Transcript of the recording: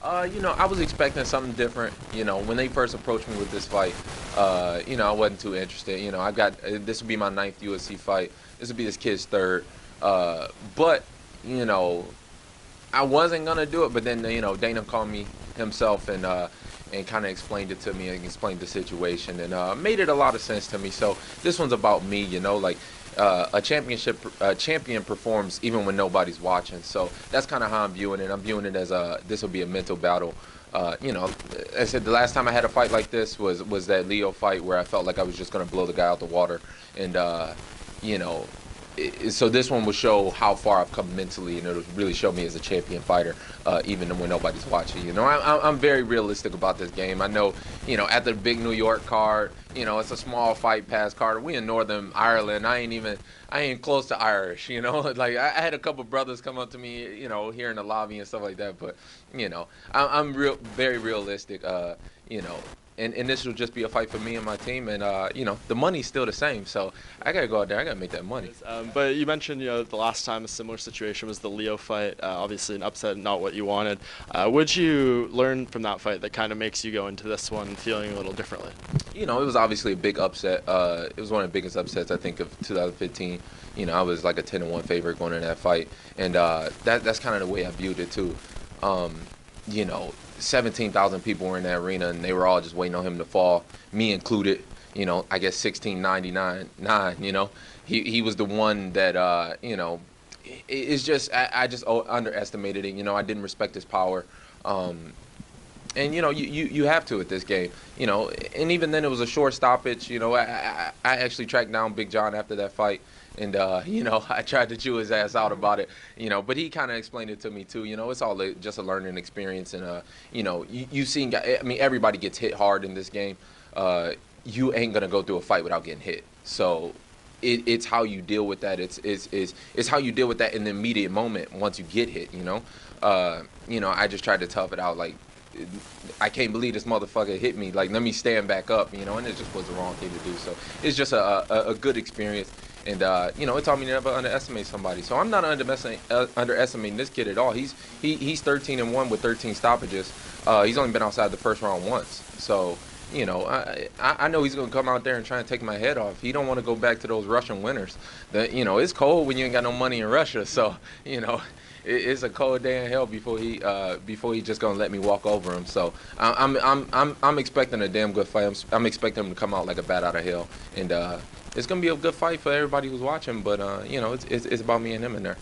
I was expecting something different. When they first approached me with this fight, I wasn't too interested. I got this would be my ninth UFC fight. This would be this kid's third. But you know, I wasn't gonna do it. But then Dana called me himself and kind of explained it to me and explained the situation and made it a lot of sense to me. So this one's about me. Like a champion performs even when nobody's watching. So that's kind of how I'm viewing it. I'm viewing it as this will be a mental battle. I said the last time I had a fight like this was that Leo fight where I felt like I was just gonna blow the guy out the water, and you know. So this one will show how far I've come mentally, and it'll really show me as a champion fighter, even when nobody's watching. I'm very realistic about this game. I know, at the big New York card, it's a small fight pass card. We in Northern Ireland. I ain't close to Irish. Like I had a couple brothers come up to me, here in the lobby and stuff like that. But, I'm very realistic. And this will just be a fight for me and my team, and the money's still the same, so I gotta go out there, I gotta make that money. But you mentioned the last time a similar situation was the Leo fight, obviously an upset, not what you wanted. Would you learn from that fight that kind of makes you go into this one feeling a little differently? It was obviously a big upset. It was one of the biggest upsets I think of 2015. I was like a 10-1 favorite going into that fight, and that's kind of the way I viewed it too. 17,000 people were in that arena, and they were all just waiting on him to fall, me included. I guess 1699. He was the one that it's just I just underestimated it. I didn't respect his power, and you have to at this game. And even then it was a short stoppage. I actually tracked down Big John after that fight. And, I tried to chew his ass out about it, but he kind of explained it to me too. It's all just a learning experience. And, you've seen, everybody gets hit hard in this game. You ain't going to go through a fight without getting hit. So it's how you deal with that. It's how you deal with that in the immediate moment once you get hit, I just tried to tough it out. Like, I can't believe this motherfucker hit me. Like, let me stand back up, and it just was the wrong thing to do. So it's just a good experience. And, it taught me to never underestimate somebody. So I'm not underestimating this kid at all. He's 13-1 with 13 stoppages. He's only been outside the first round once. So, I know he's going to come out there and try and take my head off. He don't want to go back to those Russian winters. It's cold when you ain't got no money in Russia. So, it's a cold day in hell before he just gonna let me walk over him. So I'm expecting a damn good fight. I'm expecting him to come out like a bat out of hell, and it's gonna be a good fight for everybody who's watching. But it's about me and him in there.